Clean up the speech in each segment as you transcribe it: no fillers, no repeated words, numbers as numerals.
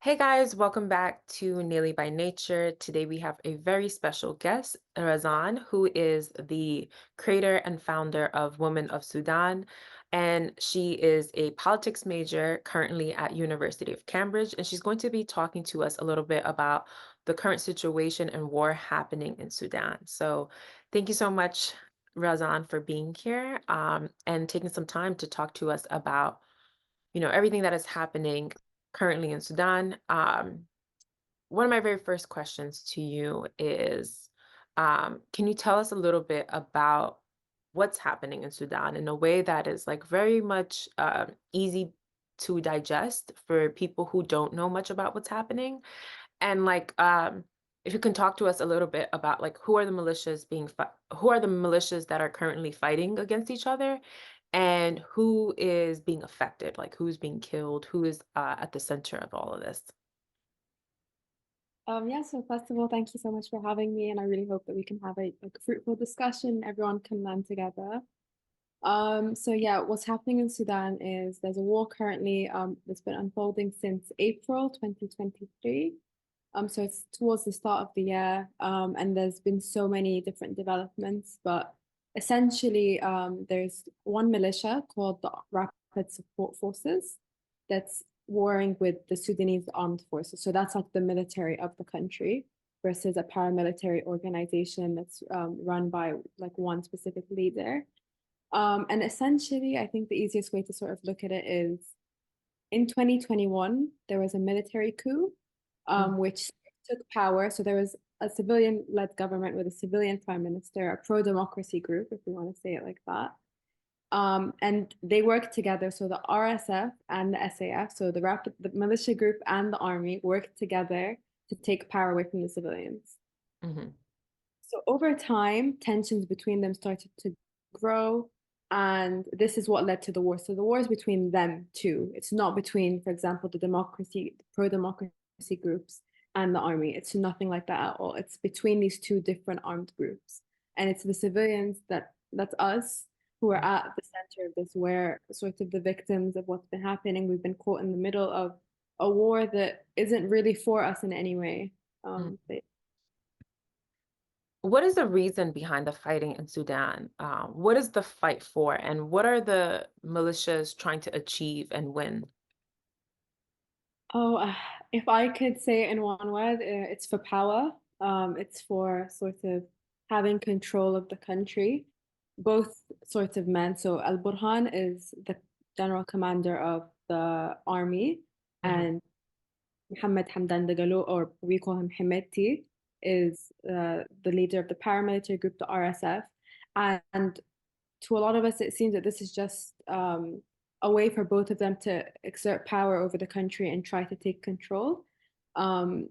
Hey guys, welcome back to Nearly by Nature. Today we have a very special guest, Razan, who is the creator and founder of Women of Sudan. And she is a politics major currently at University of Cambridge. And she's going to be talking to us a little bit about the current situation and war happening in Sudan. So thank you so much, Razan, for being here and taking some time to talk to us about everything that is happening currently in Sudan. One of my very first questions to you is, can you tell us a little bit about what's happening in Sudan in a way that is like very much easy to digest for people who don't know much about what's happening? And if you can talk to us a little bit about like who are the militias that are currently fighting against each other, and who is being affected, like who's being killed, who is at the center of all of this. Yeah, so first of all, thank you so much for having me, and I really hope that we can have a fruitful discussion. Everyone can learn together. So yeah, what's happening in Sudan is there's a war currently that's been unfolding since April 2023. So it's towards the start of the year, and there's been so many different developments, but essentially, there's one militia called the Rapid Support Forces that's warring with the Sudanese armed forces. So that's like the military of the country versus a paramilitary organization that's run by like one specific leader. And essentially, I think the easiest way to sort of look at it is in 2021, there was a military coup, Mm. which took power. So there was a civilian-led government with a civilian prime minister, a pro-democracy group, if we want to say it like that. And they worked together. So the RSF and the SAF, so the militia group and the army worked together to take power away from the civilians. Hmm. So over time, tensions between them started to grow, and this is what led to the war. So the war is between them two. It's not between, for example, the pro-democracy groups and the army. It's nothing like that at all. It's between these two different armed groups. And it's the civilians that's us who are at the center of this. We're sort of the victims of what's been happening. We've been caught in the middle of a war that isn't really for us in any way. But What is the reason behind the fighting in Sudan? What is the fight for, and what are the militias trying to achieve and win? Oh, if I could say it in one word, it's for power. It's for sort of having control of the country, both sorts of men. So Al Burhan is the general commander of the army, Hmm. and Muhammad Hamdan Dagalo, or we call him Hemeti, is the leader of the paramilitary group, the RSF. And to a lot of us, it seems that this is just a way for both of them to exert power over the country and try to take control. Um,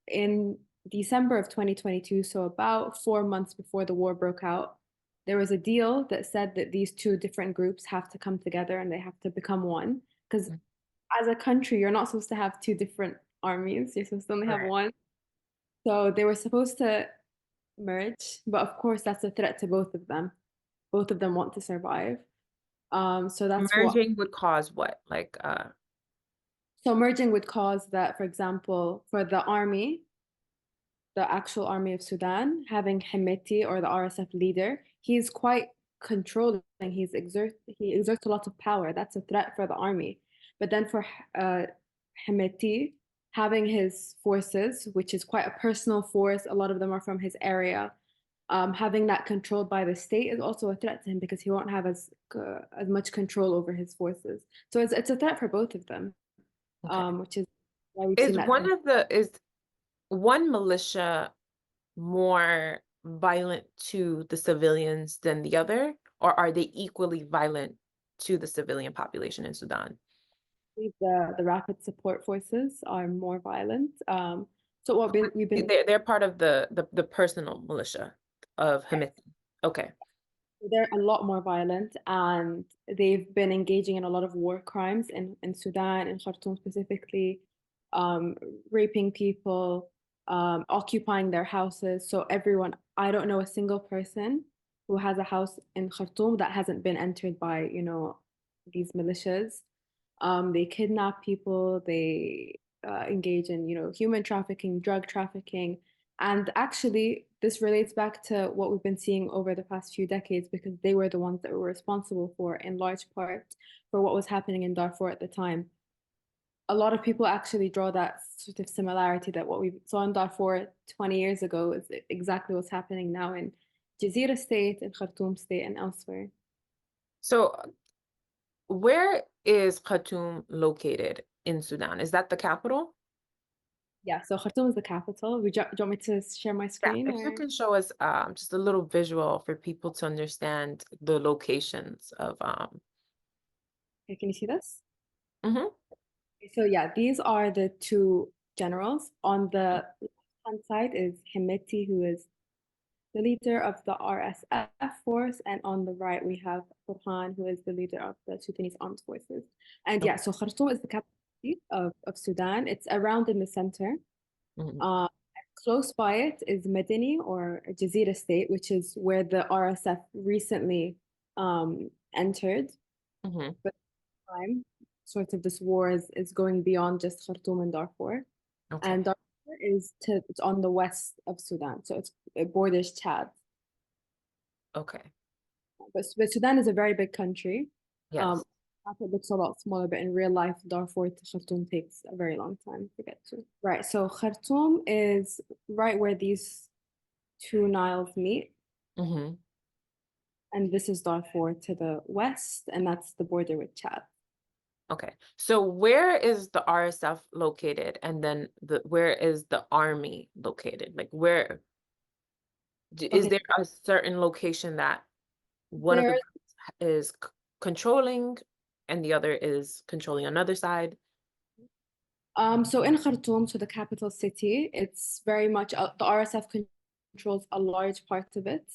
in December of 2022, so about 4 months before the war broke out, there was a deal that said that these two different groups have to come together and they have to become one. Because as a country, you're not supposed to have two different armies, you're supposed to only have Right. one. So they were supposed to merge, but of course, that's a threat to both of them. Both of them want to survive. So that's what. Merging would cause what? So merging would cause that, for example, for the army, the actual army of Sudan, having Hemeti or the RSF leader, he's quite controlling. He exerts a lot of power. That's a threat for the army. But then for Hemeti, having his forces, which is quite a personal force, a lot of them are from his area. Having that controlled by the state is also a threat to him because he won't have as much control over his forces. So it's a threat for both of them, Okay. which is why we've seen Is that one tension. of the is one militia more violent to the civilians than the other, or are they equally violent to the civilian population in Sudan? The rapid support forces are more violent. So what we've been They're part of the personal militia of Houthi. Okay. they're a lot more violent, and they've been engaging in a lot of war crimes in Sudan, in Khartoum specifically, um, raping people, occupying their houses. So everyone, I don't know a single person who has a house in Khartoum that hasn't been entered by, these militias. They kidnap people, they engage in, human trafficking, drug trafficking. And actually, this relates back to what we've been seeing over the past few decades because they were the ones that were responsible for, in large part, for what was happening in Darfur at the time. A lot of people actually draw that sort of similarity that what we saw in Darfur 20 years ago is exactly what's happening now in Jazeera State, in Khartoum State, and elsewhere. So, where is Khartoum located in Sudan? Is that the capital? Yeah, so Khartoum is the capital. Do you want me to share my Yeah, screen if you or can show us just a little visual for people to understand the locations of okay, can you see this? mhm, So yeah, these are the two generals. On the left-hand side is Hemeti, who is the leader of the RSF force, and on the right we have Burhan, who is the leader of the Sudanese armed forces. And yeah, okay. so Khartoum is the capital city of Sudan. It's around in the center. Mhm, Uh, Close by it is Medini or Jazeera State, which is where the RSF recently entered. mhm, But time, sort of this war is going beyond just Khartoum and Darfur. And okay. Darfur it's on the west of Sudan, so it borders Chad. Okay. But Sudan is a very big country. Um, Yes. it looks a lot smaller, but in real life, Darfur to Khartoum takes a very long time to get to. Right, so Khartoum is right where these two Niles meet, Mhm. and this is Darfur to the west, and that's the border with Chad. Okay. So where is the RSF located and then where is the army located? Like where is Okay, there a certain location that one of the there. groups is controlling and the other is controlling another side? So in Khartoum, so the capital city, it's very much the RSF controls a large part of it,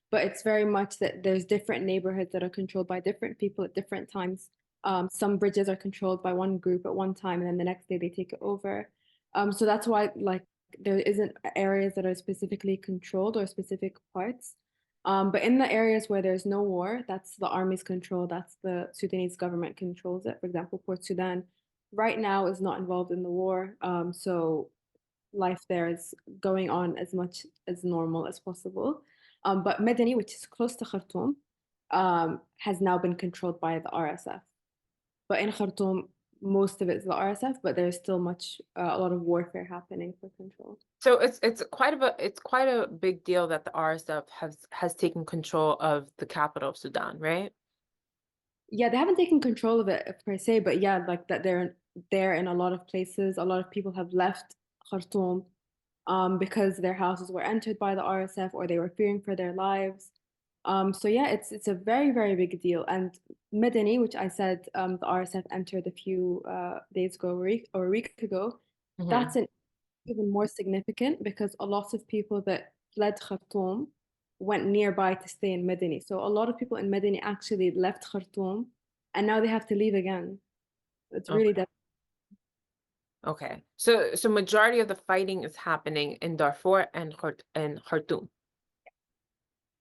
but it's very much that there's different neighborhoods that are controlled by different people at different times. Some bridges are controlled by one group at one time, and then the next day they take it over. So that's why like there isn't areas that are specifically controlled or specific parts. But in the areas where there's no war, that's the army's control. That's the Sudanese government controls it. For example, Port Sudan right now is not involved in the war, so life there is going on as much as normal as possible. But Medani, which is close to Khartoum, has now been controlled by the RSF. But in Khartoum, most of it is the RSF, but there's still a lot of warfare happening for control. So it's quite a big deal that the RSF has taken control of the capital of Sudan, right? Yeah, they haven't taken control of it per se, but yeah, like that they're there in a lot of places. A lot of people have left Khartoum because their houses were entered by the RSF or they were fearing for their lives. So yeah, it's a very, very big deal. And Medani, which I said the RSF entered a few days ago or a week ago, that's Hmm. an even more significant because a lot of people that fled Khartoum went nearby to stay in Medini. So a lot of people in Medini actually left Khartoum and now they have to leave again. It's really Okay. devastating. Okay. So majority of the fighting is happening in Darfur and Khartoum.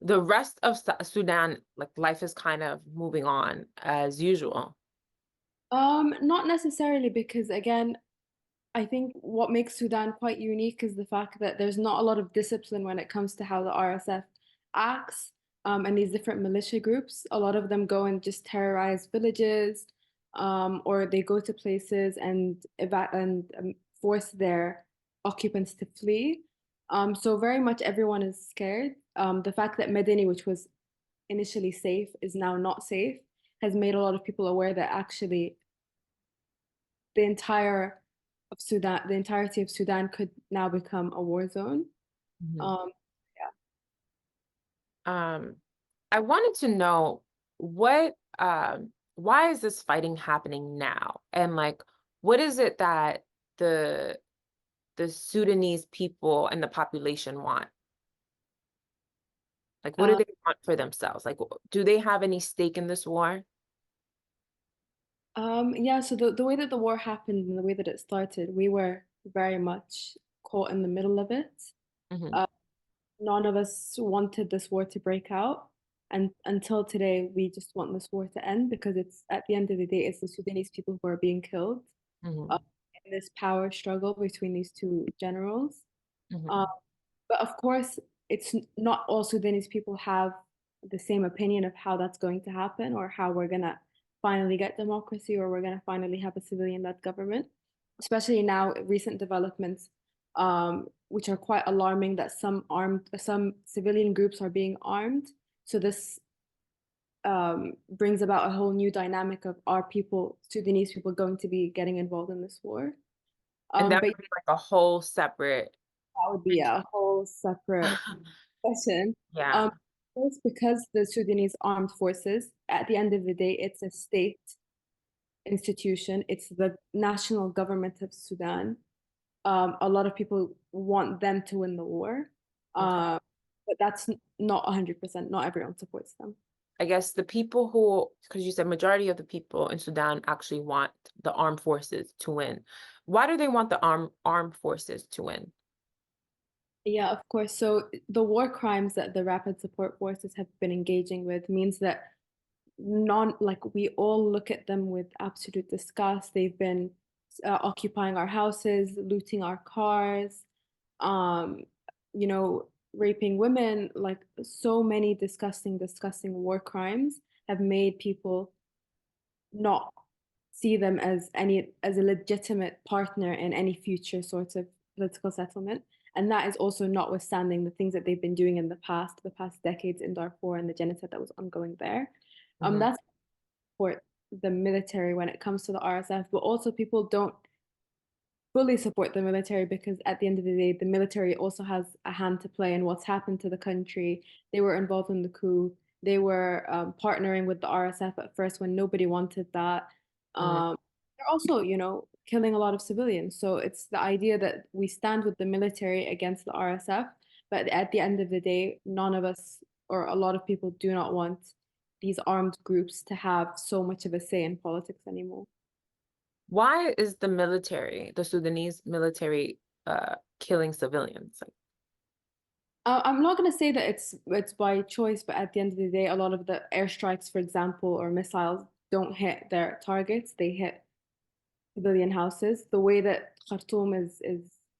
The rest of Sudan, like life is kind of moving on as usual. Not necessarily because again, I think what makes Sudan quite unique is the fact that there's not a lot of discipline when it comes to how the RSF acts, and these different militia groups. A lot of them go and just terrorize villages, or they go to places and force their occupants to flee. So very much everyone is scared. The fact that Medini, which was initially safe, is now not safe, has made a lot of people aware that actually the entire the entirety of Sudan could now become a war zone. Mhm. Um, yeah. Um, I wanted to know what why is this fighting happening now? And like what is it that the the Sudanese people and the population want? Like what do Uh, they want for themselves? Like do they have any stake in this war? yeah, so the way that the war happened and the way that it started, we were very much caught in the middle of it. Hmm. Uh, None of us wanted this war to break out. And until today, we just want this war to end because it's at the end of the day, it's the Sudanese people who are being killed. Uh, Hmm. this power struggle between these two generals. Um, Mhm. but of course, not all Sudanese people have the same opinion of how that's going to happen or how we're gonna finally get democracy or we're gonna finally have a civilian-led government. Especially now, recent developments, which are quite alarming, that some civilian groups are being armed. So this brings about a whole new dynamic of are people, Sudanese people, going to be getting involved in this war? And that But would be like a whole separate that would be a whole separate question. Um, Yeah. first, because the Sudanese armed forces, at the end of the day, it's a state institution. It's the national government of Sudan. A lot of people want them to win the war, Okay. uh, but that's not 100%. Not everyone supports them. I guess the people who, because you said majority of the people in Sudan actually want the armed forces to win. Why do they want the armed forces to win? Yeah, of course. So the war crimes that the rapid support forces have been engaging with means that like we all look at them with absolute disgust. They've been occupying our houses, looting our cars, um, raping women. Like so many disgusting, disgusting war crimes have made people not see them as a legitimate partner in any future sort of political settlement. And that is also notwithstanding the things that they've been doing in the past decades in Darfur and the genocide that was ongoing there. Mhm. That's for the military when it comes to the RSF, but also people don't fully support the military because at the end of the day, the military also has a hand to play in what's happened to the country. They were involved in the coup. They were partnering with the RSF at first when nobody wanted that. Mhm. They're also, killing a lot of civilians. So it's the idea that we stand with the military against the RSF, but at the end of the day, none of us or a lot of people do not want these armed groups to have so much of a say in politics anymore. Why is the Sudanese military, killing civilians? Like, I'm not going to say that it's by choice, but at the end of the day, a lot of the airstrikes, for example, or missiles don't hit their targets. They hit civilian houses. The way that Khartoum is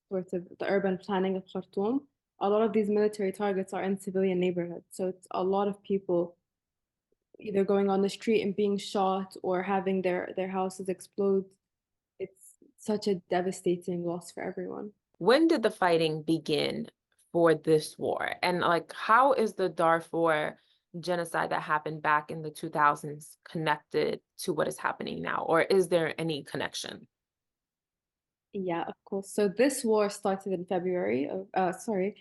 sort of the urban planning of Khartoum, a lot of these military targets are in civilian neighborhoods. So it's a lot of people either going on the street and being shot or having their houses explode. It's such a devastating loss for everyone. when did the fighting begin for this war? And like, how is the Darfur genocide that happened back in the 2000s connected to what is happening now? Or is there any connection? Yeah, of course. So this war started in February of, sorry,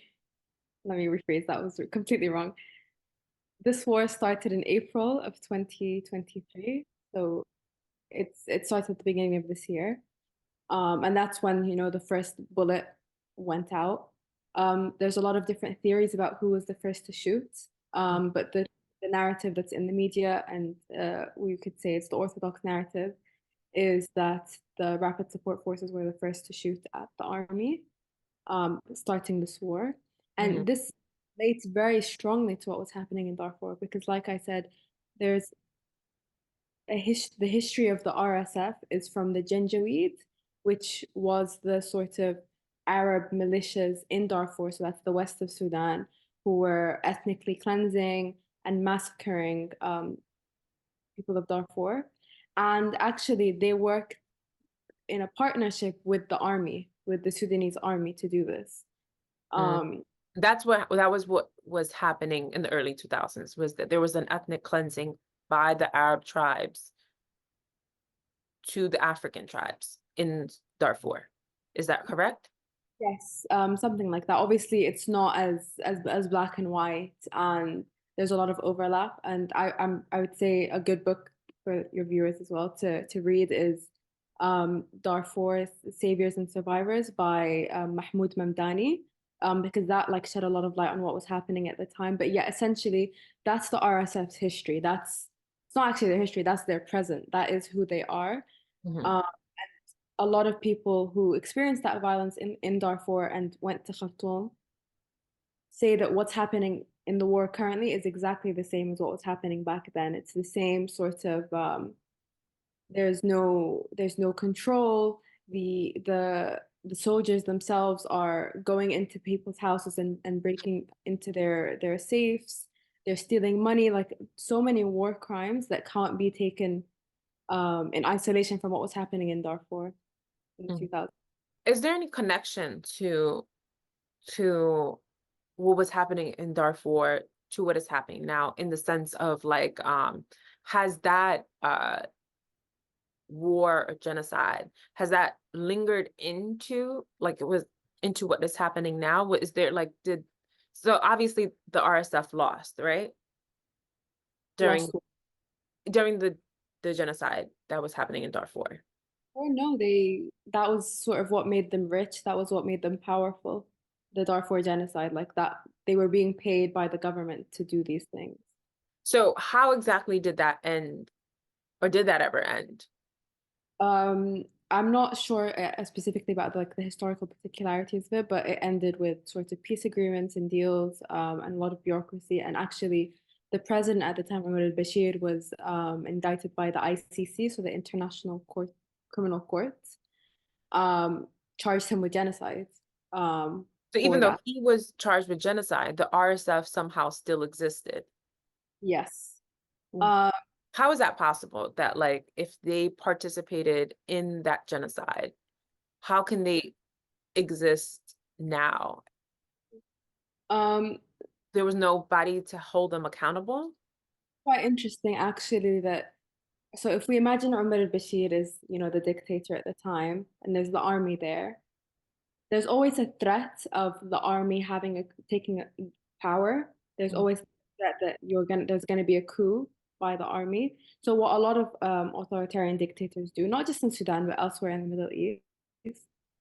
let me rephrase, that was completely wrong. This war started in April of 2023. So it started at the beginning of this year. And that's when, the first bullet went out. There's a lot of different theories about who was the first to shoot. But the narrative that's in the media, and we could say it's the orthodox narrative, is that the rapid support forces were the first to shoot at the army, starting this war. Mhm. And this relates very strongly to what was happening in Darfur because, like I said, there's the history of the RSF is from the Janjaweed, which was the sort of Arab militias in Darfur, so that's the west of Sudan, who were ethnically cleansing and massacring people of Darfur. And actually, they worked in a partnership with the army, with the Sudanese army to do this. Mm. Um, That was what was happening in the early 2000s, was that there was an ethnic cleansing by the Arab tribes to the African tribes in Darfur. Is that correct? yes, something like that. Obviously, it's not as black and white, and there's a lot of overlap. And I would say a good book for your viewers as well to read is Darfur's Saviors and Survivors by Mahmoud Mamdani, because that like shed a lot of light on what was happening at the time. But yeah, essentially, that's the RSF's history. That's it's not actually their history. That's their present. That is who they are. Mhm. Um, a lot of people who experienced that violence in Darfur and went to Khartoum say that what's happening in the war currently is exactly the same as what was happening back then. It's the same sort of there's no control. the soldiers themselves are going into people's houses and breaking into their safes. They're stealing money, like so many war crimes that can't be taken in isolation from what was happening in Darfur in the Mm. 2000s. Is there any connection to what was happening in Darfur to what is happening now in the sense of like has that war or genocide has that lingered into like it was into what is happening now? What is there like did so obviously the RSF lost, right? During Lost. during the genocide that was happening in Darfur. Oh no, they that was sort of what made them rich. That was what made them powerful. The Darfur genocide, like that, they were being paid by the government to do these things. So how exactly did that end or did that ever end? I'm not sure specifically about like the historical particularities of it, but it ended with sorts of peace agreements and deals, and a lot of bureaucracy. And actually, the president at the time, Omar al-Bashir, was indicted by the ICC, so the International Court, Criminal Court, um, charged him with genocide So even for though that. he was charged with genocide, the RSF somehow still existed. Yes. W- Um, How is that possible that like if they participated in that genocide, how can they exist now? um, There was nobody to hold them accountable? quite interesting actually that so if we imagine Omar al-Bashir is, the dictator at the time, and there's the army there, there's always a threat of the army taking power. There's Mm. always a threat that there's gonna be a coup by the army. So what a lot of authoritarian dictators do, not just in Sudan but elsewhere in the Middle East,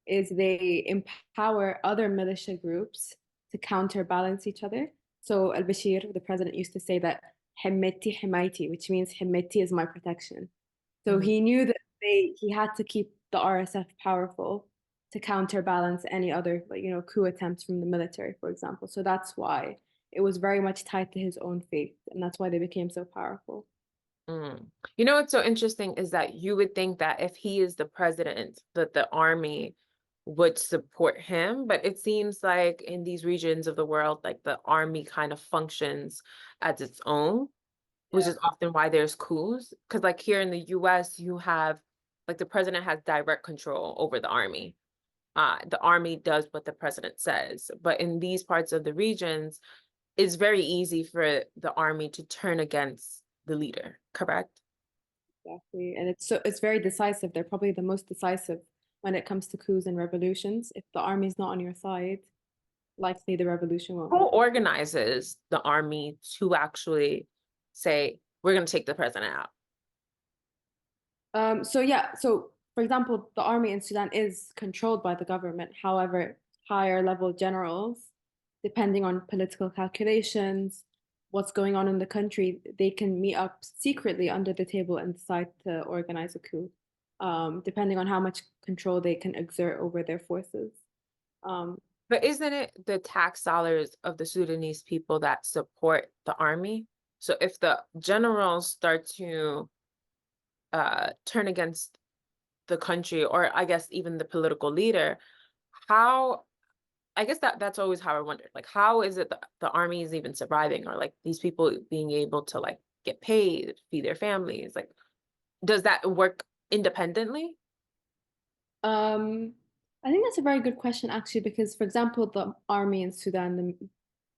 is they empower other militia groups to counterbalance each other. So al-Bashir, the president, used to say that Himmeti Himaiti, which means Himmeti is my protection. So Mm. he knew that he had to keep the RSF powerful to counterbalance any other, like, coup attempts from the military, for example. So that's why it was very much tied to his own faith, and that's why they became so powerful. Mm. You know what's so interesting is that you would think that if he is the president, that the army would support him, but it seems like in these regions of the world, like the army kind of functions as its own, which Yeah, is often why there's coups. Because like here in the US, you have like the president has direct control over the army does what the president says. But in these parts of the regions, it's very easy for the army to turn against the leader, correct? exactly. And it's very decisive. They're probably the most decisive when it comes to coups and revolutions. If the army's not on your side, likely the revolution won't Who happen. organizes the army to actually say, we're going to take the president out? So yeah, so for example, the army in Sudan is controlled by the government. However, higher level generals, depending on political calculations, what's going on in the country, they can meet up secretly under the table and decide to organize a coup, depending on how much control they can exert over their forces. Um, But isn't it the tax dollars of the Sudanese people that support the army? So if the generals start to turn against the country, or I guess even the political leader, how I guess that's always how I wondered, like how is it that the army is even surviving or like these people being able to like get paid, feed their families? Like, does that work independently? Um, I think that's a very good question, actually, because, for example, the army in Sudan,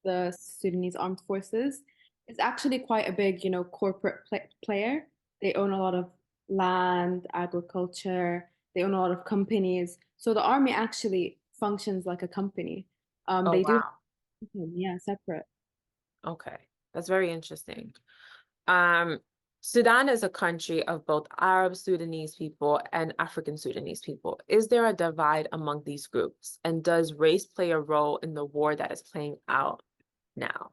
the Sudanese armed forces, is actually quite a big, corporate player. They own a lot of land, agriculture, they own a lot of companies. So the army actually functions like a company. Oh, They do, wow. yeah, separate. Okay. That's very interesting. Um, Sudan is a country of both Arab Sudanese people and African Sudanese people. Is there a divide among these groups? And does race play a role in the war that is playing out now?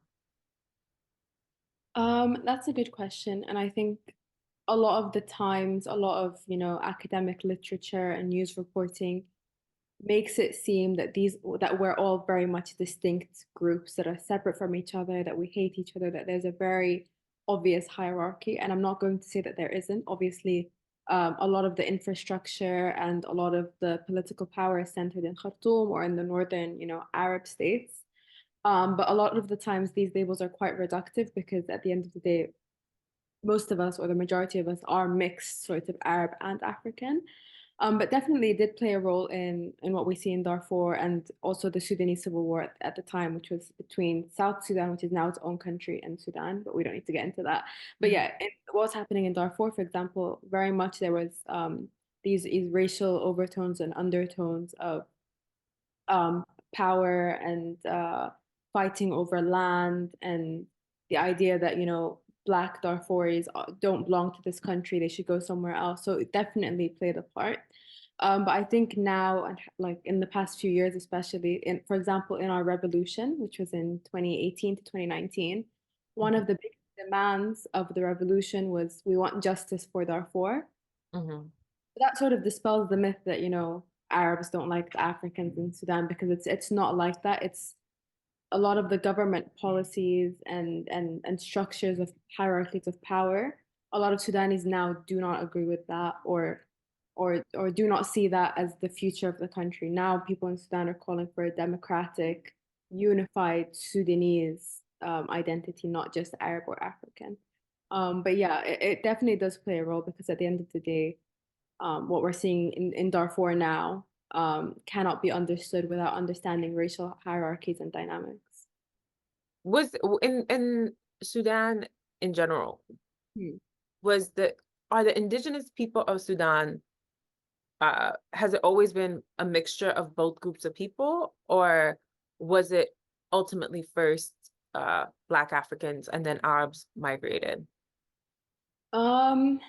That's a good question, and I think a lot of the times, a lot of, academic literature and news reporting makes it seem that we're all very much distinct groups that are separate from each other, that we hate each other, that there's a very obvious hierarchy. And I'm not going to say that there isn't. Obviously, A lot of the infrastructure and a lot of the political power is centered in Khartoum or in the northern, Arab states. But a lot of the times these labels are quite reductive because at the end of the day, most of us or the majority of us are mixed sort of Arab and African. But definitely did play a role in what we see in Darfur and also the Sudanese civil war at the time, which was between South Sudan, which is now its own country, and Sudan, but we don't need to get into that. But Mhm. yeah, what was happening in Darfur, for example, very much there was these racial overtones and undertones of um, power and fighting over land and the idea that Black Darfuris don't belong to this country, they should go somewhere else. So it definitely played a part. But I think now, and like in the past few years, especially in, for example, in our revolution, which was in 2018 to 2019, one Mhm. of the big demands of the revolution was we want justice for Darfur. Mhm. That sort of dispels the myth that, Arabs don't like the Africans in Sudan because it's not like that. It's a lot of the government policies and structures of hierarchies of power. A lot of Sudanese now do not agree with that or do not see that as the future of the country. Now people in Sudan are calling for a democratic, unified Sudanese identity, not just Arab or African. But yeah, it definitely does play a role because at the end of the day, what we're seeing in Darfur now cannot be understood without understanding racial hierarchies and dynamics. In Sudan in general, Hmm. was the are the indigenous people of Sudan, has it always been a mixture of both groups of people, or was it ultimately first Black Africans and then Arabs migrated? Um,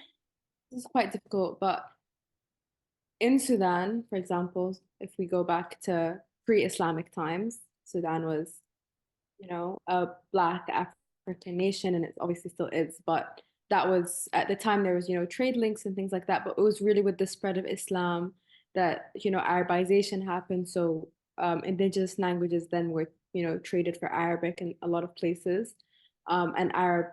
this is quite difficult, but in Sudan, for example, if we go back to pre-Islamic times, Sudan was a Black African nation, and it obviously still is. But that was at the time there was, trade links and things like that. But it was really with the spread of Islam that, Arabization happened. So indigenous languages then were, traded for Arabic in a lot of places. And Arab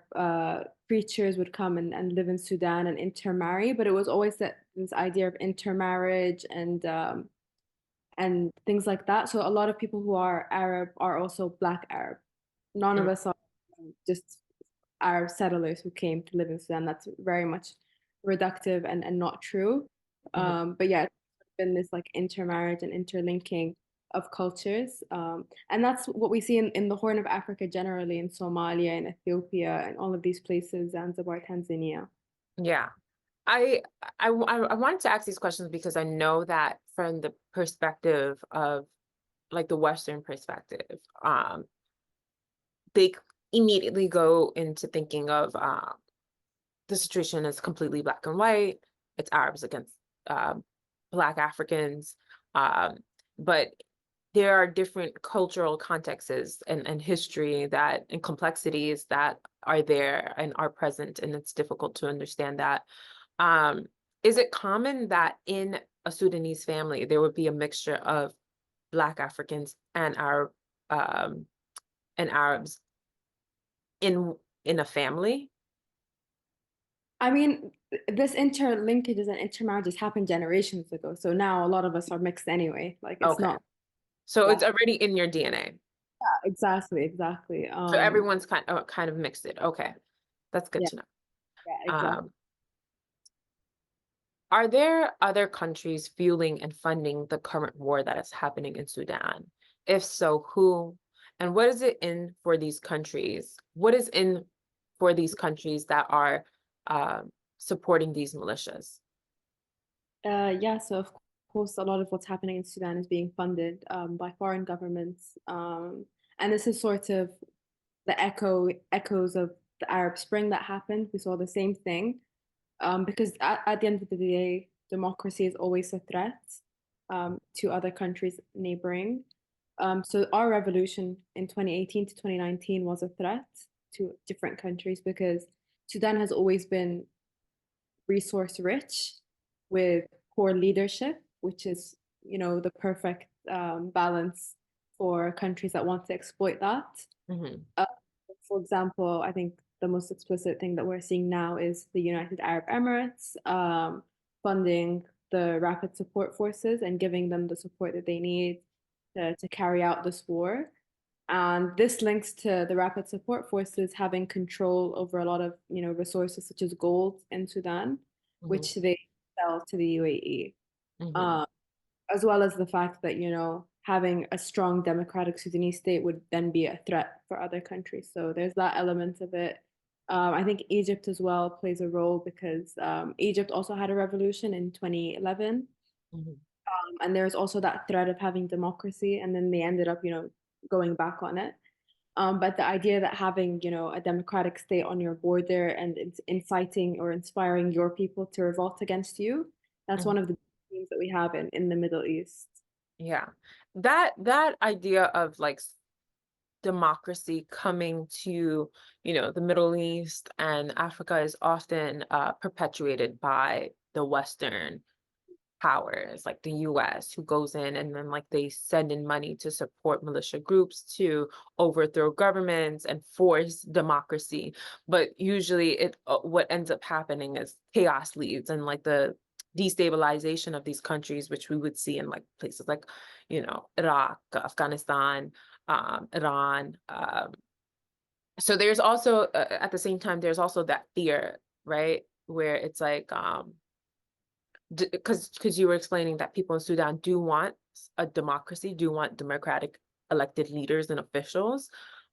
preachers would come and live in Sudan and intermarry. But it was always this idea of intermarriage and things like that. So a lot of people who are Arab are also Black Arab. None of Mm. us are just Arab settlers who came to live in Sudan. That's very much reductive and not true. Mhm. But yeah, it's been this like intermarriage and interlinking of cultures. And that's what we see in the Horn of Africa generally, in Somalia and Ethiopia and all of these places, Zanzibar, Tanzania. Yeah. I I wanted to ask these questions because I know that from the perspective of like the Western perspective, they immediately go into thinking of the situation is completely black and white. It's Arabs against um, Black Africans, um, but there are different cultural contexts and history that and complexities that are there and are present, and it's difficult to understand that. Um, is it common that in a Sudanese family there would be a mixture of Black Africans um, and Arabs in a family? I mean, this interlinkages and intermarriages happened generations ago. So now a lot of us are mixed anyway. Like it's Okay. not, So yeah, it's already in your DNA. exactly, exactly. So everyone's kind of mixed it. Okay. That's good Yeah, to know. yeah, exactly. Um, are there other countries fueling and funding the current war that is happening in Sudan? If so, who? And what is it in for these countries? What is in for these countries that are supporting these militias? Yeah, so of course, a lot of what's happening in Sudan is being funded by foreign governments, and this is sort of the echoes of the Arab Spring that happened. We saw the same thing because at the end of the day, democracy is always a threat to other countries neighboring. So our revolution in 2018 to 2019 was a threat to different countries because Sudan has always been resource rich with poor leadership, which is, the perfect balance for countries that want to exploit that. Mhm. Uh, for example, I think the most explicit thing that we're seeing now is the United Arab Emirates. funding the rapid support forces and giving them the support that they need to carry out this war. And this links to the rapid support forces having control over a lot of, resources such as gold in Sudan, Mhm, which they sell to the UAE. mhm, Um, as well as the fact that, having a strong democratic Sudanese state would then be a threat for other countries. So there's that element of it. I think Egypt as well plays a role because Egypt also had a revolution in 2011. mhm, And there's also that threat of having democracy, and then they ended up, going back on it. But the idea that having, a democratic state on your border and it's inciting or inspiring your people to revolt against you, that's mhm. one of the themes that we have in the Middle East. Yeah. That idea of like democracy coming to, the Middle East and Africa is often perpetuated by the Western powers like the US, who goes in and then like they send in money to support militia groups to overthrow governments and force democracy. But usually what ends up happening is chaos leads and like the destabilization of these countries, which we would see in like places like, Iraq, Afghanistan, Iran. So there's also at the same time there's also that fear, right? Where it's like because you were explaining that people in Sudan do want a democracy, do want democratic elected leaders and officials.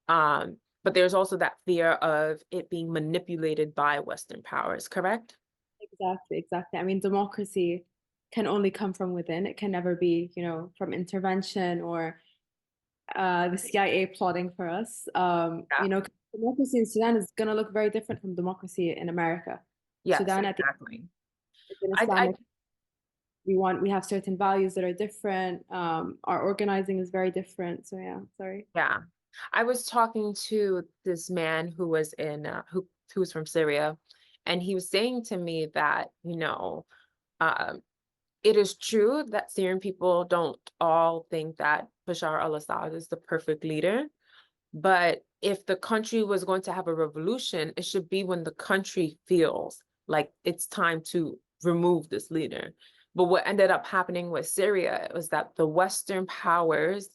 But there's also that fear of it being manipulated by Western powers, correct? Exactly, exactly. I mean, democracy can only come from within. It can never be, from intervention or the CIA plotting for us. Yeah. 'Cause democracy in Sudan is going to look very different from democracy in America. Yes, Sudan at the exactly. is an I Islamic. We have certain values that are different. Our organizing is very different. So yeah, sorry. yeah. I was talking to this man who was in who was from Syria, and he was saying to me that, um, it is true that Syrian people don't all think that Bashar al-Assad is the perfect leader. But if the country was going to have a revolution, it should be when the country feels like it's time to remove this leader. But what ended up happening with Syria was that the Western powers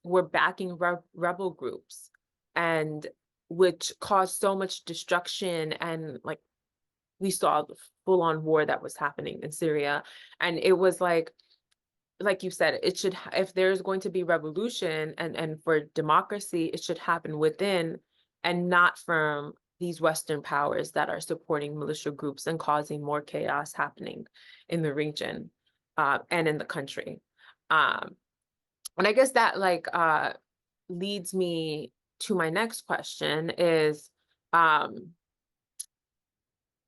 were backing rebel groups, and which caused so much destruction and like we saw the full on war that was happening in Syria. And it was like you said, it should if there's going to be revolution and for democracy, it should happen within and not from these Western powers that are supporting militia groups and causing more chaos happening in the region and in the country. Um, and I guess that leads me to my next question is um,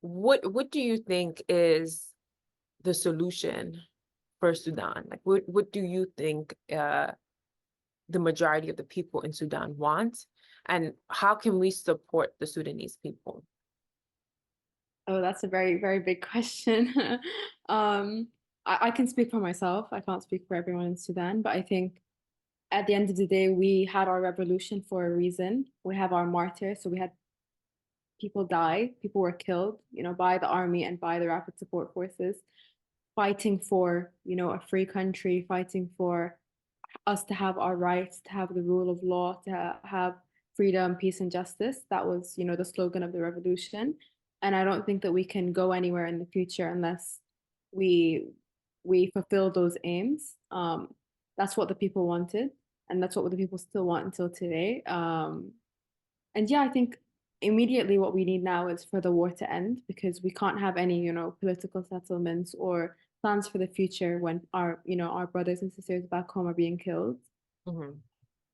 what do you think is the solution for Sudan? Like, what do you think the majority of the people in Sudan want, and how can we support the Sudanese people? Oh, that's a very, very big question. um, I can speak for myself. I can't speak for everyone in Sudan, but I think at the end of the day, we had our revolution for a reason. We have our martyrs, so we had people die, people were killed, by the army and by the rapid support forces, fighting for, a free country, fighting for us to have our rights, to have the rule of law, to have freedom, peace, and justice. That was, the slogan of the revolution. And I don't think that we can go anywhere in the future unless we we fulfill those aims. That's what the people wanted, and that's what the people still want until today. And yeah, I think immediately what we need now is for the war to end because we can't have any, political settlements or plans for the future when our brothers and sisters back home are being killed. Mhm,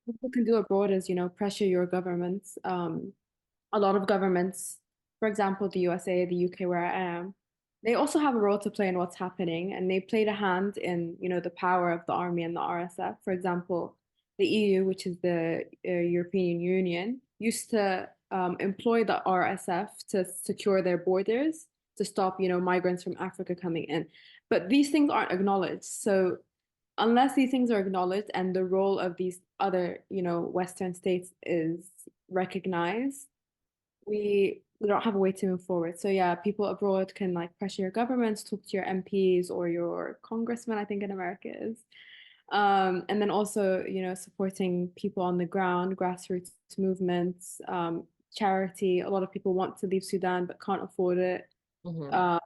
What we can do abroad is, pressure your governments. A lot of governments, for example, the USA, the UK, where I am, they also have a role to play in what's happening, and they played a hand in, the power of the army and the RSF. For example, the EU, which is the European Union, used to employ the RSF to secure their borders to stop, migrants from Africa coming in. But these things aren't acknowledged. So unless these things are acknowledged and the role of these other, Western states is recognized, we we don't have a way to move forward. So yeah, people abroad can like pressure your governments, talk to your MPs or your congressman, I think in America is. And then also, supporting people on the ground, grassroots movements, charity. A lot of people want to leave Sudan but can't afford it. Hmm. Uh,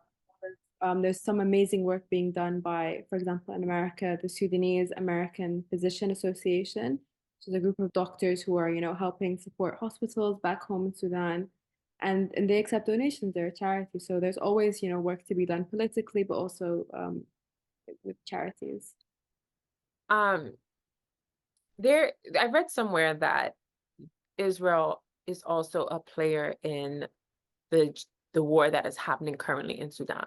there's some amazing work being done by, for example, in America, the Sudanese American Physician Association, which is a group of doctors who are, helping support hospitals back home in Sudan. And they accept donations, they're a charity. So there's always, work to be done politically, but also with charities. Um, I read somewhere that Israel is also a player in the war that is happening currently in Sudan.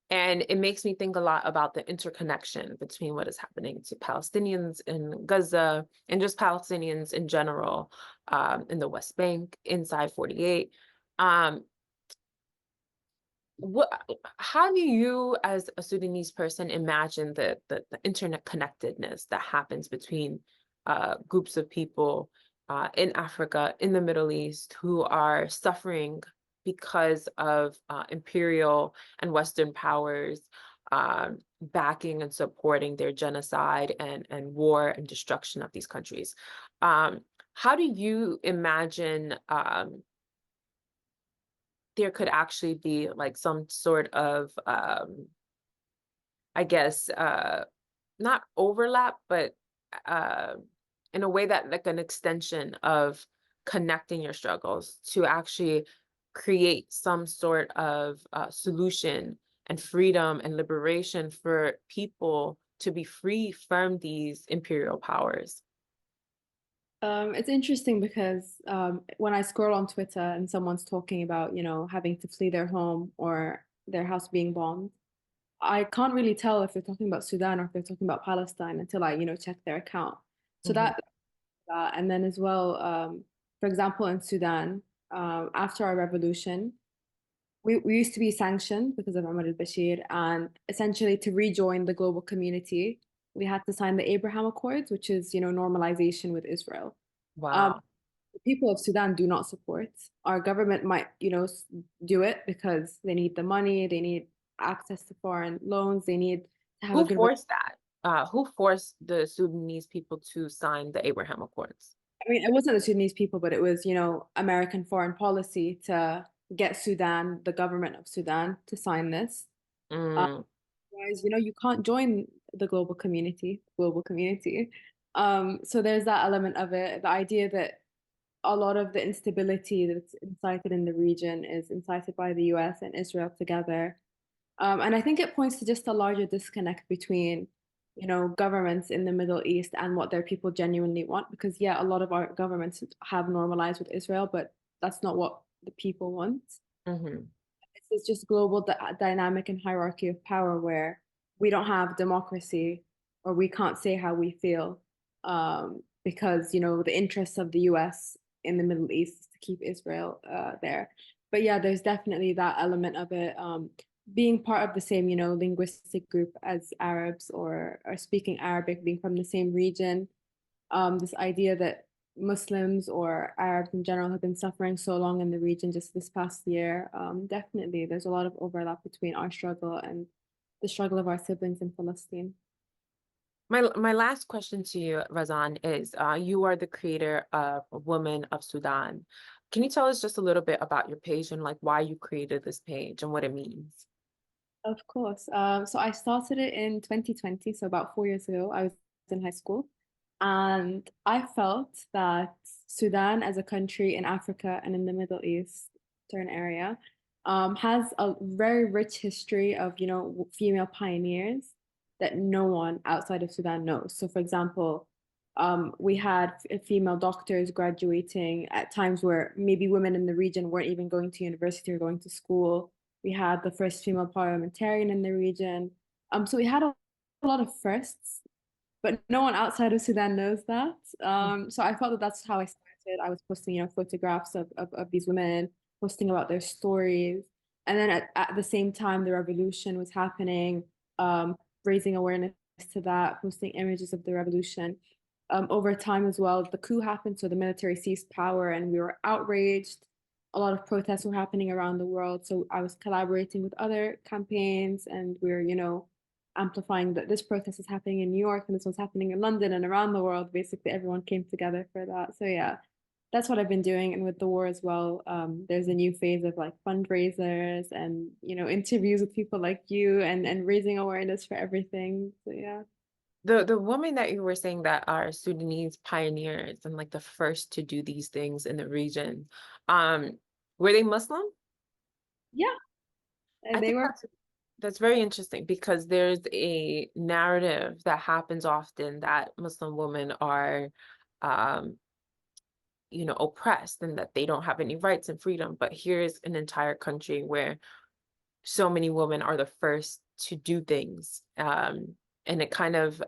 And it makes me think a lot about the interconnection between what is happening to Palestinians in Gaza and just Palestinians in general, in the West Bank, inside 48. Um, what, how do you, as a Sudanese person, imagine the internet connectedness that happens between groups of people in Africa, in the Middle East, who are suffering because of imperial and Western powers backing and supporting their genocide and war and destruction of these countries? How do you imagine there could actually be like some sort of I guess not overlap, but uh in a way that like an extension of connecting your struggles to actually create some sort of solution and freedom and liberation for people to be free from these imperial powers. It's interesting because when I scroll on Twitter and someone's talking about, having to flee their home or their house being bombed, I can't really tell if they're talking about Sudan or if they're talking about Palestine until I, check their account. So Hmm. that, and then as well, for example, in Sudan, after our revolution, we used to be sanctioned because of Omar al-Bashir, and essentially to rejoin the global community, we had to sign the Abraham Accords, which is, normalization with Israel. Um, Wow. the people of Sudan do not support. Our government might, do it because they need the money, they need access to foreign loans, they need to have a Who good. forced that? Who forced the Sudanese people to sign the Abraham Accords? I mean, it wasn't the Sudanese people, but it was, American foreign policy to get Sudan, the government of Sudan, to sign this. Mm, Otherwise, you can't join the global community. So there's that element of it. The idea that a lot of the instability that's incited in the region is incited by the US and Israel together. And I think it points to just a larger disconnect between, governments in the Middle East and what their people genuinely want. Because, yeah, a lot of our governments have normalized with Israel, but that's not what the people want. mhm. It's just global dynamic and hierarchy of power where we don't have democracy or we can't say how we feel because the interests of the US in the Middle East is to keep Israel there. But yeah, there's definitely that element of it. Being part of the same, linguistic group as Arabs or speaking Arabic, being from the same region, this idea that Muslims or Arabs in general have been suffering so long in the region just this past year. Definitely, there's a lot of overlap between our struggle and the struggle of our siblings in Palestine. My last question to you, Razan, is you are the creator of Woman of Sudan. Can you tell us just a little bit about your page and like why you created this page and what it means? Of course. So I started it in 2020, so about 4 years ago. I was in high school, and I felt that Sudan, as a country in Africa and in the Middle Eastern area, has a very rich history of, female pioneers that no one outside of Sudan knows. So, for example, we had female doctors graduating at times where maybe women in the region weren't even going to university or going to school. We had the first female parliamentarian in the region. So we had a lot of firsts, but no one outside of Sudan knows that. So I felt that that's how I started. I was posting, photographs of these women, posting about their stories. And then at the same time, the revolution was happening, raising awareness to that, posting images of the revolution. Over time as well, the coup happened, so the military seized power, and we were outraged. a lot of protests were happening around the world. So I was collaborating with other campaigns, and we're, amplifying that this protest is happening in New York and this one's happening in London and around the world. Basically, everyone came together for that. So yeah, that's what I've been doing. And with the war as well, there's a new phase of like fundraisers and interviews with people like you, and raising awareness for everything. So yeah. The women that you were saying that are Sudanese pioneers and like the first to do these things in the region, um, were they Muslim? Yeah, I they think were. that's very interesting because there's a narrative that happens often that Muslim women are um, oppressed and that they don't have any rights and freedom. But here's an entire country where so many women are the first to do things. And it kind of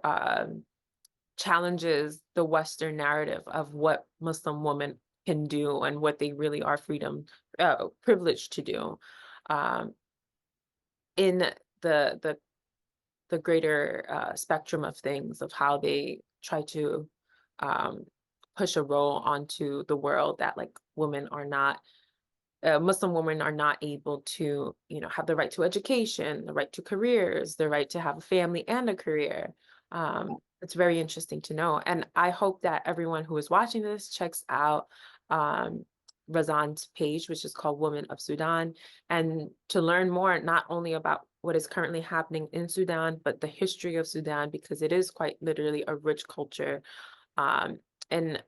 challenges the Western narrative of what Muslim women can do and what they really are privileged to do. Um, in the the the greater spectrum of things of how they try to um, push a role onto the world that like women are not Muslim women are not able to, have the right to education, the right to careers, the right to have a family and a career. It's very interesting to know. And I hope that everyone who is watching this checks out um, Razan's page, which is called Women of Sudan, and to learn more, not only about what is currently happening in Sudan, but the history of Sudan, because it is quite literally a rich culture. Um, and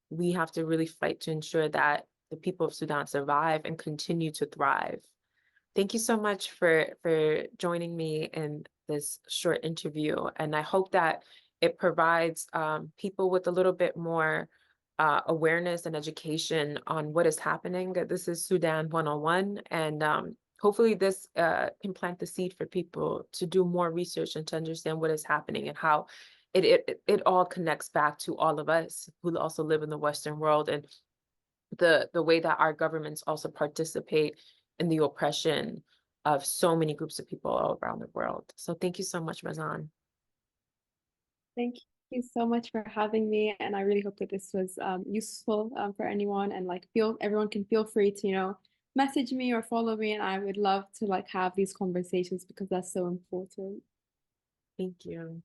we have to really fight to ensure that the people of Sudan survive and continue to thrive. Thank you so much for joining me in this short interview, and I hope that it provides people with a little bit more awareness and education on what is happening. This is Sudan 101, and hopefully this can plant the seed for people to do more research and to understand what is happening and how it all connects back to all of us who also live in the Western world, and the way that our governments also participate in the oppression of so many groups of people all around the world. So thank you so much, Razan. Thank you so much for having me, and I really hope that this was useful for anyone. And like, feel everyone can feel free to message me or follow me, and I would love to like have these conversations because that's so important. Thank you.